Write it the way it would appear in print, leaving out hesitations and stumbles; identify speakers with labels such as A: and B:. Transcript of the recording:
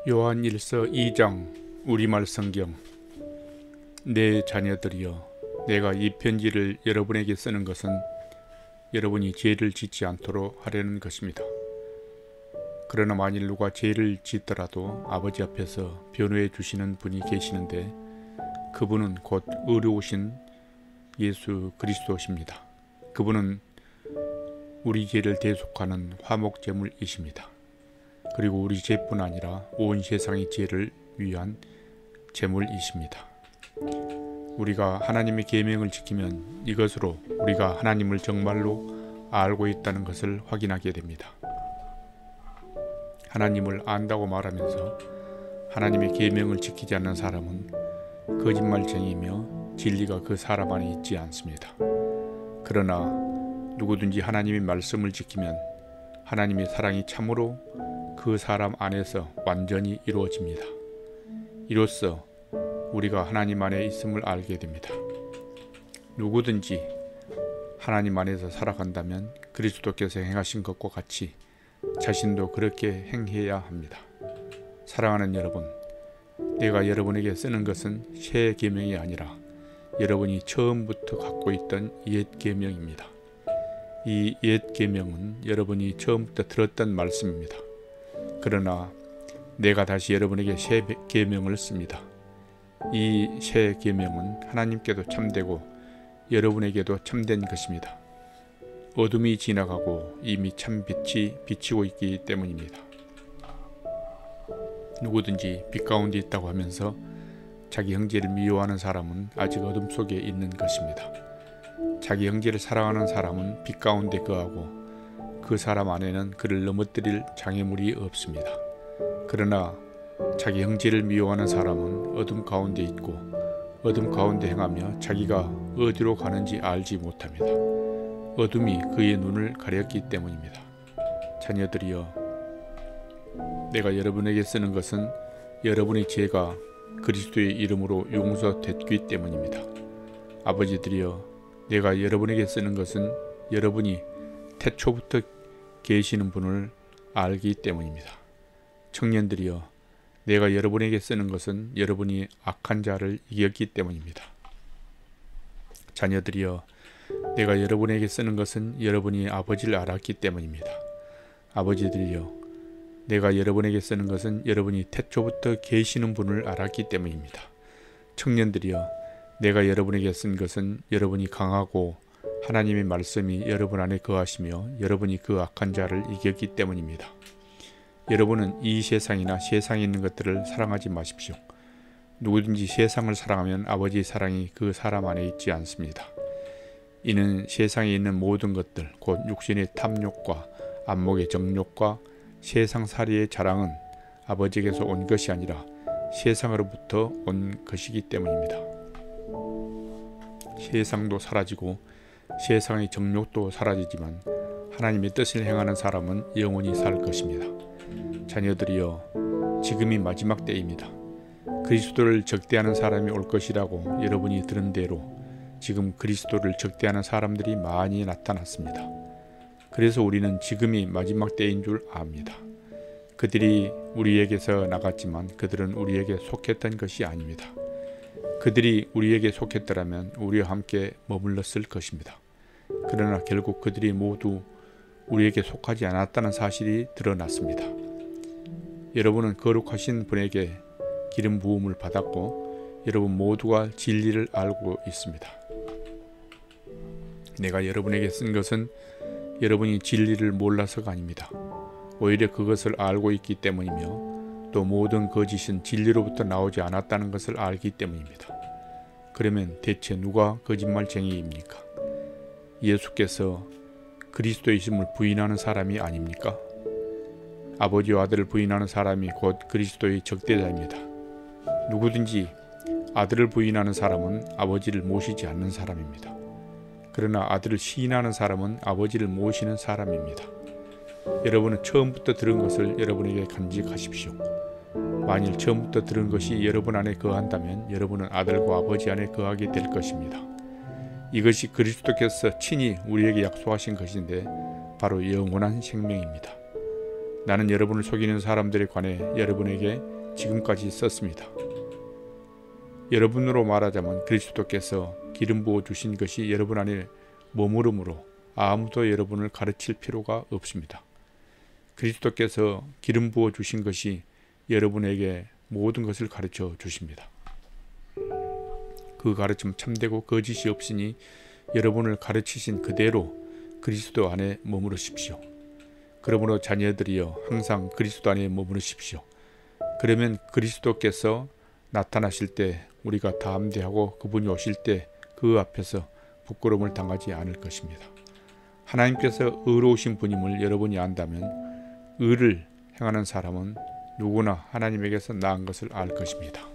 A: 요한1서 2장 우리말 성경. 내 자녀들이여, 내가 이 편지를 여러분에게 쓰는 것은 여러분이 죄를 짓지 않도록 하려는 것입니다. 그러나 만일 누가 죄를 짓더라도 아버지 앞에서 변호해 주시는 분이 계시는데 그분은 곧 의로우신 예수 그리스도십니다. 그분은 우리 죄를 대속하는 화목제물이십니다. 그리고 우리 죄뿐 아니라 온 세상의 죄를 위한 제물이십니다. 우리가 하나님의 계명을 지키면 이것으로 우리가 하나님을 정말로 알고 있다는 것을 확인하게 됩니다. 하나님을 안다고 말하면서 하나님의 계명을 지키지 않는 사람은 거짓말쟁이며 진리가 그 사람 안에 있지 않습니다. 그러나 누구든지 하나님의 말씀을 지키면 하나님의 사랑이 참으로 그 사람 안에서 완전히 이루어집니다. 이로써 우리가 하나님 안에 있음을 알게 됩니다. 누구든지 하나님 안에서 살아간다면 그리스도께서 행하신 것과 같이 자신도 그렇게 행해야 합니다. 사랑하는 여러분, 내가 여러분에게 쓰는 것은 새 계명이 아니라 여러분이 처음부터 갖고 있던 옛 계명입니다. 이 옛 계명은 여러분이 처음부터 들었던 말씀입니다. 그러나 내가 다시 여러분에게 새 계명을 씁니다. 이 새 계명은 하나님께도 참되고 여러분에게도 참된 것입니다. 어둠이 지나가고 이미 참 빛이 비치고 있기 때문입니다. 누구든지 빛 가운데 있다고 하면서 자기 형제를 미워하는 사람은 아직 어둠 속에 있는 것입니다. 자기 형제를 사랑하는 사람은 빛 가운데 거하고 그 사람 안에는 그를 넘어뜨릴 장애물이 없습니다. 그러나 자기 형제를 미워하는 사람은 어둠 가운데 있고 어둠 가운데 행하며 자기가 어디로 가는지 알지 못합니다. 어둠이 그의 눈을 가렸기 때문입니다. 자녀들이여, 내가 여러분에게 쓰는 것은 여러분의 죄가 그리스도의 이름으로 용서됐기 때문입니다. 아버지들이여, 내가 여러분에게 쓰는 것은 여러분이 태초부터 계시는 분을 알기 때문입니다. 청년들이여, 내가 여러분에게 쓰는 것은 여러분이 악한 자를 이겼기 때문입니다. 자녀들이여, 내가 여러분에게 쓰는 것은 여러분이 아버지를 알았기 때문입니다. 아버지들이여, 내가 여러분에게 쓰는 것은 여러분이 태초부터 계시는 분을 알았기 때문입니다. 청년들이여, 내가 여러분에게 쓴 것은 여러분이 강하고 하나님의 말씀이 여러분 안에 거하시며 여러분이 그 악한 자를 이겼기 때문입니다. 여러분은 이 세상이나 세상에 있는 것들을 사랑하지 마십시오. 누구든지 세상을 사랑하면 아버지의 사랑이 그 사람 안에 있지 않습니다. 이는 세상에 있는 모든 것들, 곧 육신의 탐욕과 안목의 정욕과 세상살이의 자랑은 아버지에게서 온 것이 아니라 세상으로부터 온 것이기 때문입니다. 세상도 사라지고 세상의 정욕도 사라지지만 하나님의 뜻을 행하는 사람은 영원히 살 것입니다. 자녀들이여, 지금이 마지막 때입니다. 그리스도를 적대하는 사람이 올 것이라고 여러분이 들은 대로 지금 그리스도를 적대하는 사람들이 많이 나타났습니다. 그래서 우리는 지금이 마지막 때인 줄 압니다. 그들이 우리에게서 나갔지만 그들은 우리에게 속했던 것이 아닙니다. 그들이 우리에게 속했더라면 우리와 함께 머물렀을 것입니다. 그러나 결국 그들이 모두 우리에게 속하지 않았다는 사실이 드러났습니다. 여러분은 거룩하신 분에게 기름 부음을 받았고 여러분 모두가 진리를 알고 있습니다. 내가 여러분에게 쓴 것은 여러분이 진리를 몰라서가 아닙니다. 오히려 그것을 알고 있기 때문이며 또 모든 거짓은 진리로부터 나오지 않았다는 것을 알기 때문입니다. 그러면 대체 누가 거짓말쟁이입니까? 예수께서 그리스도이심을 부인하는 사람이 아닙니까? 아버지와 아들을 부인하는 사람이 곧 그리스도의 적대자입니다. 누구든지 아들을 부인하는 사람은 아버지를 모시지 않는 사람입니다. 그러나 아들을 시인하는 사람은 아버지를 모시는 사람입니다. 여러분은 처음부터 들은 것을 여러분에게 간직하십시오. 만일 처음부터 들은 것이 여러분 안에 거한다면 여러분은 아들과 아버지 안에 거하게 될 것입니다. 이것이 그리스도께서 친히 우리에게 약속하신 것인데 바로 영원한 생명입니다. 나는 여러분을 속이는 사람들에 관해 여러분에게 지금까지 썼습니다. 여러분으로 말하자면 그리스도께서 기름 부어 주신 것이 여러분 안에 머무르므로 아무도 여러분을 가르칠 필요가 없습니다. 그리스도께서 기름 부어 주신 것이 여러분에게 모든 것을 가르쳐 주십니다. 그 가르침 참되고 거짓이 없으니 여러분을 가르치신 그대로 그리스도 안에 머무르십시오. 그러므로 자녀들이여 항상 그리스도 안에 머무르십시오. 그러면 그리스도께서 나타나실 때 우리가 담대하고 그분이 오실 때 그 앞에서 부끄러움을 당하지 않을 것입니다. 하나님께서 의로우신 분임을 여러분이 안다면 의를 행하는 사람은 누구나 하나님에게서 나은 것을 알 것입니다.